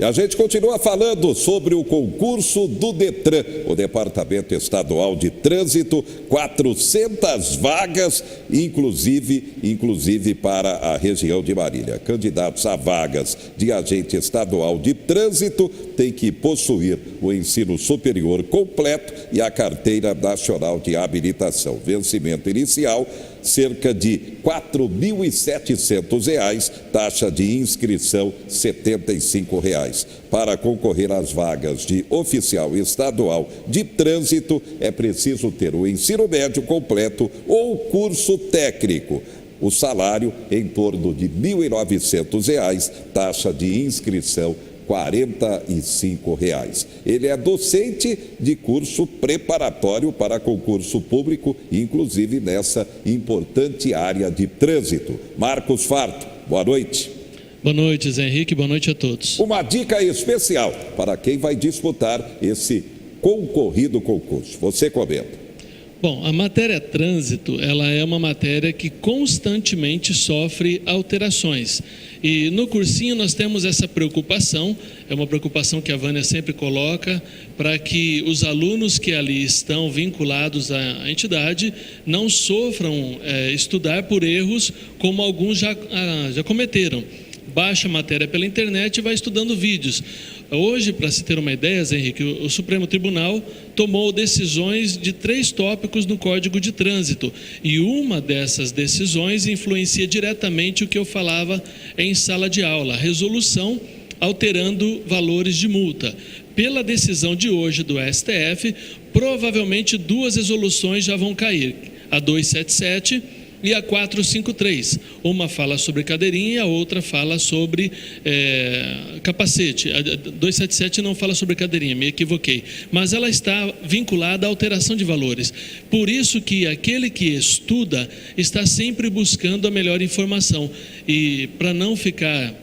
E a gente continua falando sobre o concurso do Detran, o Departamento Estadual de Trânsito, 400 vagas, inclusive para a região de Marília. Candidatos a vagas de agente estadual de trânsito têm que possuir o ensino superior completo e a carteira nacional de habilitação. Vencimento inicial, cerca de R$ 4.700, taxa de inscrição R$ 75. Para concorrer às vagas de oficial estadual de trânsito, é preciso ter o ensino médio completo ou curso técnico. O salário em torno de R$ 1.900, taxa de inscrição R$ 45. Ele é docente de curso preparatório para concurso público, inclusive nessa importante área de trânsito. Marcos Farto, boa noite. Boa noite, Zé Henrique, boa noite a todos. Uma dica especial para quem vai disputar esse concorrido concurso. Você comenta. Bom, a matéria trânsito, ela é uma matéria que constantemente sofre alterações. E no cursinho nós temos essa preocupação, é uma preocupação que a Vânia sempre coloca, para que os alunos que ali estão vinculados à entidade não sofram estudar por erros como alguns já cometeram. Baixa a matéria pela internet e vai estudando vídeos. Hoje, para se ter uma ideia, Zé Henrique, o Supremo Tribunal tomou decisões de 3 tópicos no Código de Trânsito. E uma dessas decisões influencia diretamente o que eu falava em sala de aula, a resolução alterando valores de multa. Pela decisão de hoje do STF, provavelmente 2 resoluções já vão cair. A 277 e a 453, uma fala sobre cadeirinha e a outra fala sobre capacete. A 277 não fala sobre cadeirinha, me equivoquei, mas ela está vinculada à alteração de valores. Por isso que aquele que estuda está sempre buscando a melhor informação. E para não ficar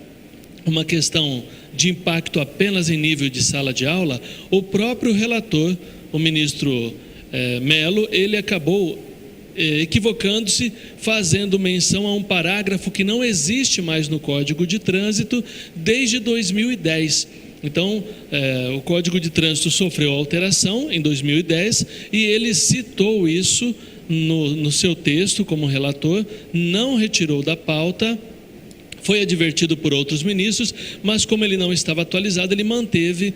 uma questão de impacto apenas em nível de sala de aula, o próprio relator, o ministro Melo, ele acabou equivocando-se, fazendo menção a um parágrafo que não existe mais no Código de Trânsito desde 2010. Então, o Código de Trânsito sofreu alteração em 2010 e ele citou isso no seu texto como relator, não retirou da pauta. Foi advertido por outros ministros, mas como ele não estava atualizado, ele manteve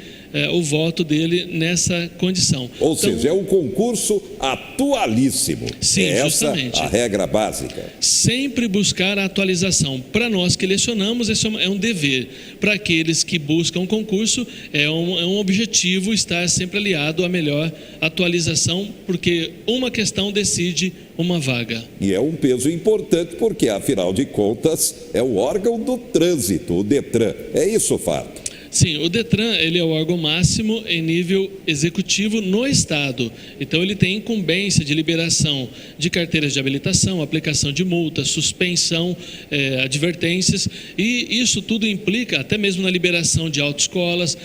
o voto dele nessa condição. Ou seja, é um concurso atualíssimo. Sim, justamente. Essa a regra básica. Sempre buscar a atualização. Para nós que lecionamos, isso é um dever. Para aqueles que buscam um concurso, é um objetivo estar sempre aliado à melhor atualização, porque uma questão decide uma vaga. E é um peso importante porque, afinal de contas, é o órgão do trânsito, o Detran. É isso, Farto? Sim, o Detran, ele é o órgão máximo em nível executivo no Estado. Então, ele tem incumbência de liberação de carteiras de habilitação, aplicação de multas, suspensão, advertências, e isso tudo implica, até mesmo na liberação de autoescolas,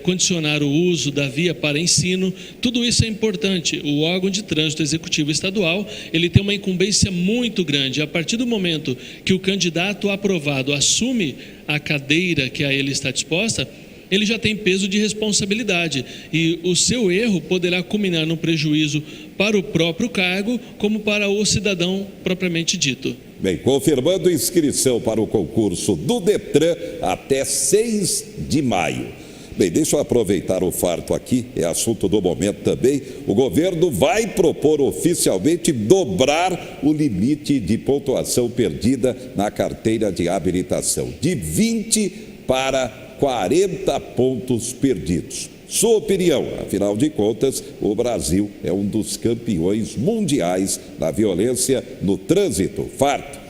condicionar o uso da via para ensino. Tudo isso é importante. O órgão de trânsito executivo estadual, ele tem uma incumbência muito grande. A partir do momento que o candidato aprovado assume a cadeira que a ele está disposta, ele já tem peso de responsabilidade e o seu erro poderá culminar no prejuízo para o próprio cargo como para o cidadão propriamente dito. Bem, confirmando inscrição para o concurso do Detran até 6 de maio. Bem, deixa eu aproveitar o Farto aqui, é assunto do momento também. O governo vai propor oficialmente dobrar o limite de pontuação perdida na carteira de habilitação, de 20 para 40 pontos perdidos. Sua opinião, afinal de contas, o Brasil é um dos campeões mundiais na violência no trânsito. Farto.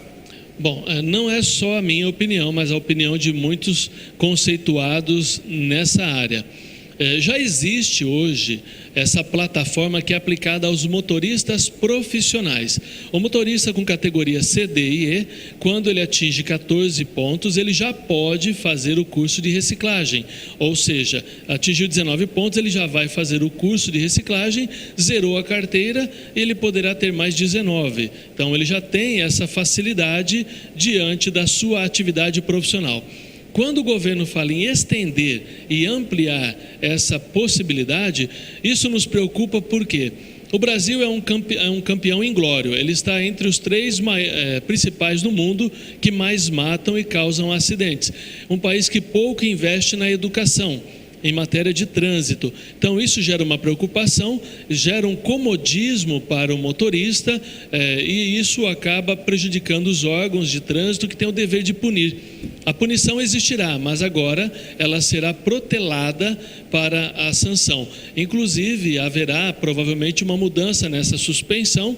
Bom, não é só a minha opinião, mas a opinião de muitos conceituados nessa área. Já existe hoje essa plataforma que é aplicada aos motoristas profissionais. O motorista com categoria C, D e E, quando ele atinge 14 pontos, ele já pode fazer o curso de reciclagem. Ou seja, atingiu 19 pontos, ele já vai fazer o curso de reciclagem, zerou a carteira, ele poderá ter mais 19. Então, ele já tem essa facilidade diante da sua atividade profissional. Quando o governo fala em estender e ampliar essa possibilidade, isso nos preocupa porque o Brasil é um campeão inglório. Ele está entre os 3 principais do mundo que mais matam e causam acidentes. Um país que pouco investe na educação, em matéria de trânsito. Então isso gera uma preocupação, gera um comodismo para o motorista e isso acaba prejudicando os órgãos de trânsito que têm o dever de punir. A punição existirá, mas agora ela será protelada para a sanção. Inclusive haverá provavelmente uma mudança nessa suspensão.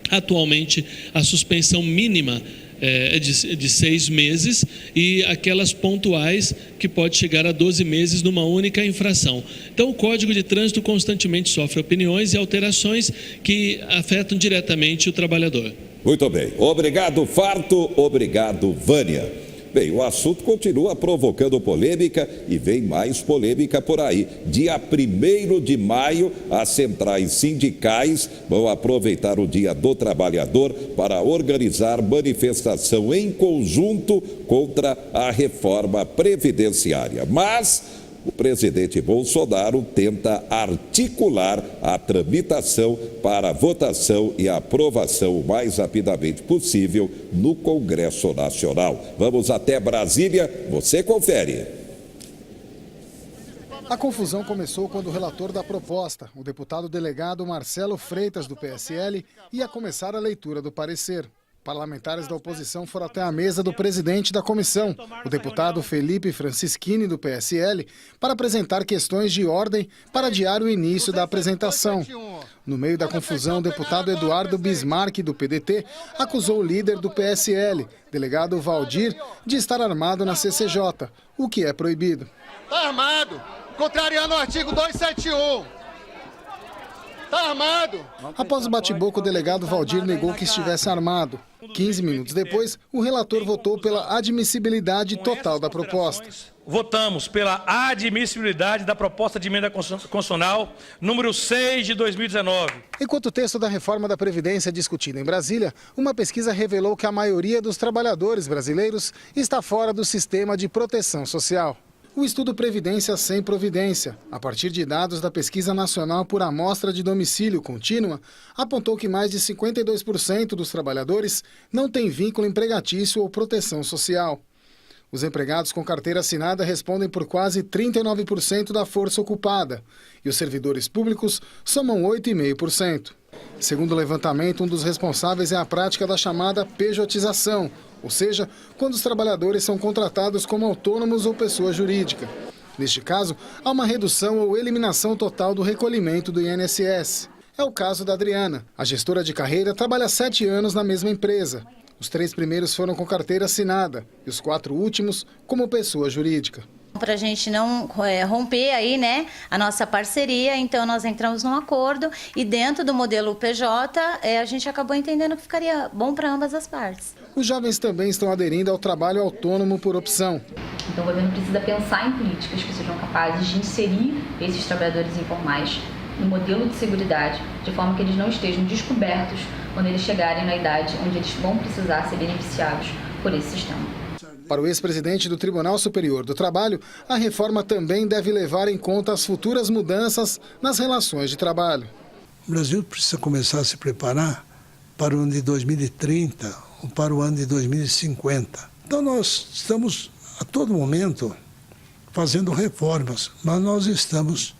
Atualmente a suspensão mínima é de 6 meses e aquelas pontuais que pode chegar a 12 meses numa única infração. Então o Código de Trânsito constantemente sofre opiniões e alterações que afetam diretamente o trabalhador. Muito bem. Obrigado, Farto. Obrigado, Vânia. Bem, o assunto continua provocando polêmica e vem mais polêmica por aí. Dia 1º de maio, as centrais sindicais vão aproveitar o Dia do Trabalhador para organizar manifestação em conjunto contra a reforma previdenciária. Mas o presidente Bolsonaro tenta articular a tramitação para votação e aprovação o mais rapidamente possível no Congresso Nacional. Vamos até Brasília, você confere. A confusão começou quando o relator da proposta, o deputado delegado Marcelo Freitas, do PSL, ia começar a leitura do parecer. Parlamentares da oposição foram até a mesa do presidente da comissão, o deputado Felipe Francischini, do PSL, para apresentar questões de ordem para adiar o início da apresentação. No meio da confusão, o deputado Eduardo Bismarck, do PDT, acusou o líder do PSL, delegado Valdir, de estar armado na CCJ, o que é proibido. Está armado, contrariando o artigo 271. Está armado. Após o bate-boca, o delegado Valdir negou que estivesse armado. 15 minutos depois, o relator votou pela admissibilidade total da proposta. Votamos pela admissibilidade da proposta de emenda constitucional número 6 de 2019. Enquanto o texto da reforma da Previdência é discutido em Brasília, uma pesquisa revelou que a maioria dos trabalhadores brasileiros está fora do sistema de proteção social. O estudo Previdência Sem Providência, a partir de dados da Pesquisa Nacional por Amostra de Domicílio Contínua, apontou que mais de 52% dos trabalhadores não têm vínculo empregatício ou proteção social. Os empregados com carteira assinada respondem por quase 39% da força ocupada e os servidores públicos somam 8,5%. Segundo o levantamento, um dos responsáveis é a prática da chamada pejotização, ou seja, quando os trabalhadores são contratados como autônomos ou pessoa jurídica. Neste caso, há uma redução ou eliminação total do recolhimento do INSS. É o caso da Adriana. A gestora de carreira trabalha 7 anos na mesma empresa. Os 3 primeiros foram com carteira assinada e os 4 últimos como pessoa jurídica. Para a gente não romper aí, né, a nossa parceria, então nós entramos num acordo e dentro do modelo PJ a gente acabou entendendo que ficaria bom para ambas as partes. Os jovens também estão aderindo ao trabalho autônomo por opção. Então o governo precisa pensar em políticas que sejam capazes de inserir esses trabalhadores informais no modelo de seguridade, de forma que eles não estejam descobertos quando eles chegarem na idade onde eles vão precisar ser beneficiados por esse sistema. Para o ex-presidente do Tribunal Superior do Trabalho, a reforma também deve levar em conta as futuras mudanças nas relações de trabalho. O Brasil precisa começar a se preparar para o ano de 2030 ou para o ano de 2050. Então nós estamos a todo momento fazendo reformas, mas nós estamos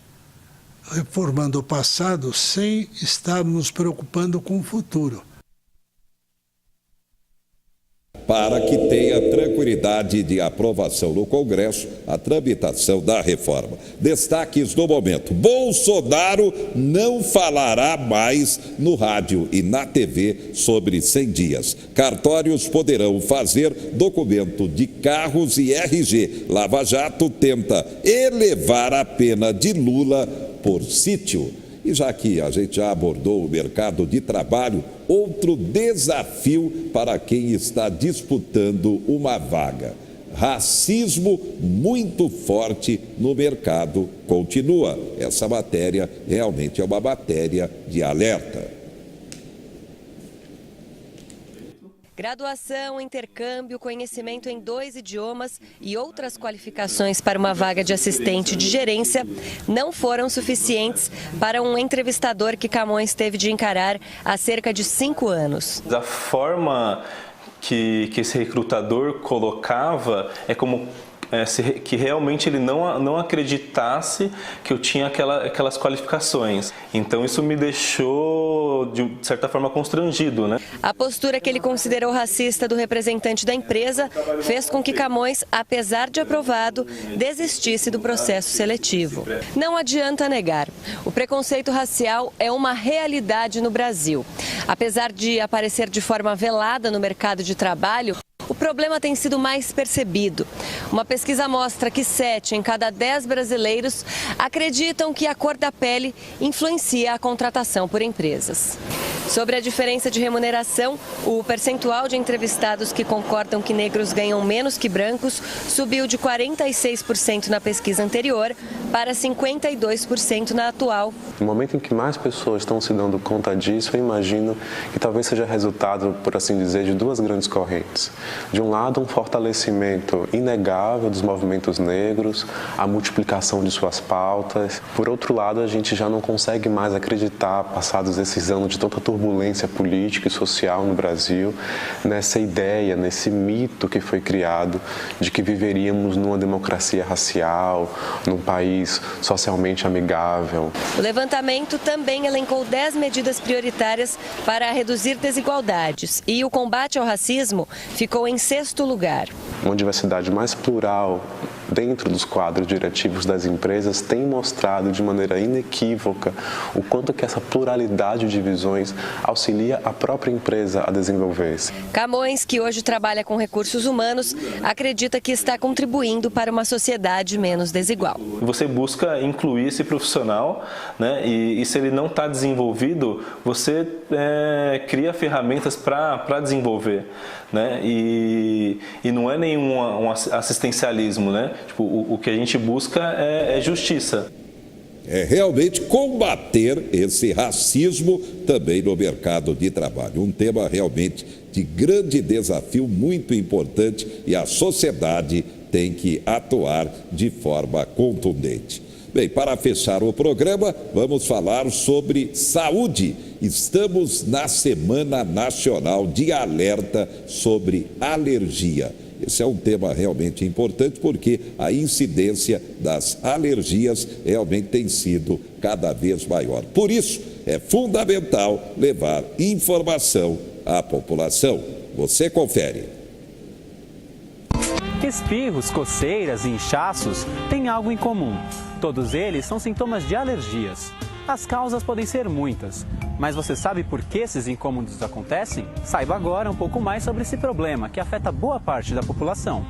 reformando o passado sem estar nos preocupando com o futuro. Para que tenha tranquilidade de aprovação no Congresso, a tramitação da reforma. Destaques do momento: Bolsonaro não falará mais no rádio e na TV sobre 100 dias. Cartórios poderão fazer documento de carros e RG. Lava Jato tenta elevar a pena de Lula por sítio. E já que a gente já abordou o mercado de trabalho, outro desafio para quem está disputando uma vaga. Racismo muito forte no mercado continua. Essa matéria realmente é uma matéria de alerta. Graduação, intercâmbio, conhecimento em 2 idiomas e outras qualificações para uma vaga de assistente de gerência não foram suficientes para um entrevistador que Camões teve de encarar há cerca de 5 anos. A forma que esse recrutador colocava é como que realmente ele não acreditasse que eu tinha aquelas qualificações. Então isso me deixou, de certa forma, constrangido, né? A postura que ele considerou racista do representante da empresa fez com que Camões, apesar de aprovado, desistisse do processo seletivo. Não adianta negar, o preconceito racial é uma realidade no Brasil. Apesar de aparecer de forma velada no mercado de trabalho, o problema tem sido mais percebido. Uma pesquisa mostra que 7 em cada 10 brasileiros acreditam que a cor da pele influencia a contratação por empresas. Sobre a diferença de remuneração, o percentual de entrevistados que concordam que negros ganham menos que brancos subiu de 46% na pesquisa anterior para 52% na atual. No momento em que mais pessoas estão se dando conta disso, eu imagino que talvez seja resultado, por assim dizer, de 2 grandes correntes. De um lado, um fortalecimento inegável dos movimentos negros, a multiplicação de suas pautas. Por outro lado, a gente já não consegue mais acreditar, passados esses anos de tanta turbulência política e social no Brasil, nessa ideia, nesse mito que foi criado de que viveríamos numa democracia racial, num país socialmente amigável. O levantamento também elencou 10 medidas prioritárias para reduzir desigualdades e o combate ao racismo ficou em 6º lugar. Uma diversidade mais plural dentro dos quadros diretivos das empresas tem mostrado de maneira inequívoca o quanto que essa pluralidade de visões auxilia a própria empresa a desenvolver-se. Camões, que hoje trabalha com recursos humanos, acredita que está contribuindo para uma sociedade menos desigual. Você busca incluir esse profissional, né? E se ele não está desenvolvido, você cria ferramentas para desenvolver, né? E não é nenhum assistencialismo, né? Tipo, o que a gente busca é justiça. É realmente combater esse racismo também no mercado de trabalho. Um tema realmente de grande desafio, muito importante, e a sociedade tem que atuar de forma contundente. Bem, para fechar o programa, vamos falar sobre saúde. Estamos na Semana Nacional de Alerta sobre Alergia. Esse é um tema realmente importante porque a incidência das alergias realmente tem sido cada vez maior. Por isso, é fundamental levar informação à população. Você confere. Espirros, coceiras e inchaços têm algo em comum. Todos eles são sintomas de alergias. As causas podem ser muitas, mas você sabe por que esses incômodos acontecem? Saiba agora um pouco mais sobre esse problema que afeta boa parte da população.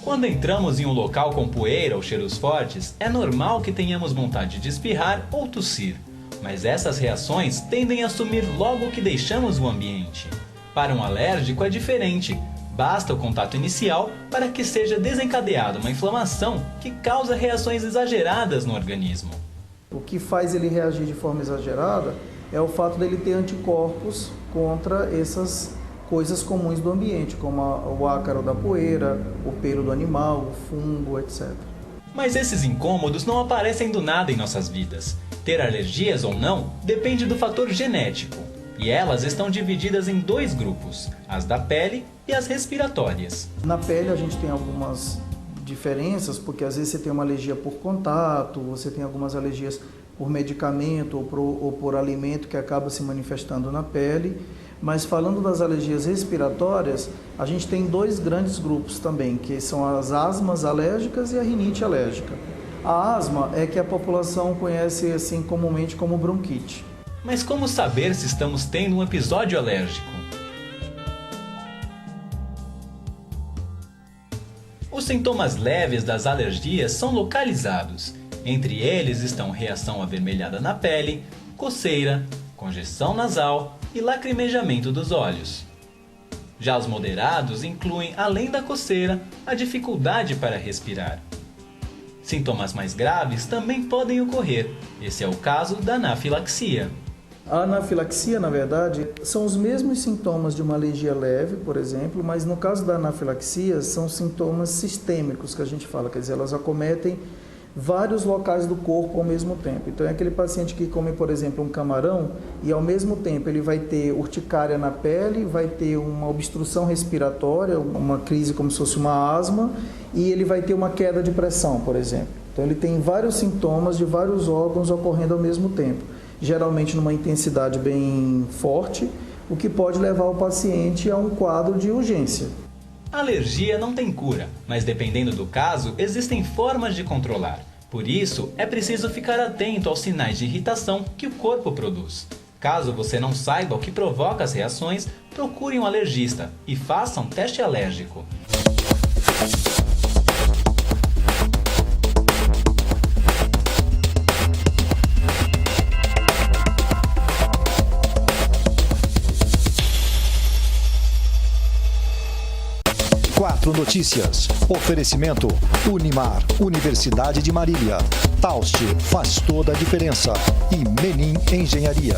Quando entramos em um local com poeira ou cheiros fortes, é normal que tenhamos vontade de espirrar ou tossir. Mas essas reações tendem a sumir logo que deixamos o ambiente. Para um alérgico é diferente. Basta o contato inicial para que seja desencadeada uma inflamação que causa reações exageradas no organismo. O que faz ele reagir de forma exagerada é o fato dele ter anticorpos contra essas coisas comuns do ambiente, como o ácaro da poeira, o pelo do animal, o fungo, etc. Mas esses incômodos não aparecem do nada em nossas vidas. Ter alergias ou não depende do fator genético. E elas estão divididas em 2 grupos, as da pele e as respiratórias. Na pele a gente tem algumas diferenças, porque às vezes você tem uma alergia por contato, você tem algumas alergias por medicamento ou por alimento que acaba se manifestando na pele. Mas falando das alergias respiratórias, a gente tem 2 grandes grupos também, que são as asmas alérgicas e a rinite alérgica. A asma é que a população conhece assim comumente como bronquite. Mas como saber se estamos tendo um episódio alérgico? Os sintomas leves das alergias são localizados. Entre eles estão reação avermelhada na pele, coceira, congestão nasal e lacrimejamento dos olhos. Já os moderados incluem, além da coceira, a dificuldade para respirar. Sintomas mais graves também podem ocorrer. Esse é o caso da anafilaxia. A anafilaxia, na verdade, são os mesmos sintomas de uma alergia leve, por exemplo, mas no caso da anafilaxia são sintomas sistêmicos que a gente fala, quer dizer, elas acometem vários locais do corpo ao mesmo tempo. Então é aquele paciente que come, por exemplo, um camarão e ao mesmo tempo ele vai ter urticária na pele, vai ter uma obstrução respiratória, uma crise como se fosse uma asma e ele vai ter uma queda de pressão, por exemplo. Então ele tem vários sintomas de vários órgãos ocorrendo ao mesmo tempo, geralmente numa intensidade bem forte, o que pode levar o paciente a um quadro de urgência. A alergia não tem cura, mas dependendo do caso, existem formas de controlar. Por isso, é preciso ficar atento aos sinais de irritação que o corpo produz. Caso você não saiba o que provoca as reações, procure um alergista e faça um teste alérgico. Quatro Notícias. Oferecimento Unimar, Universidade de Marília. Taust faz toda a diferença. E Menin Engenharia.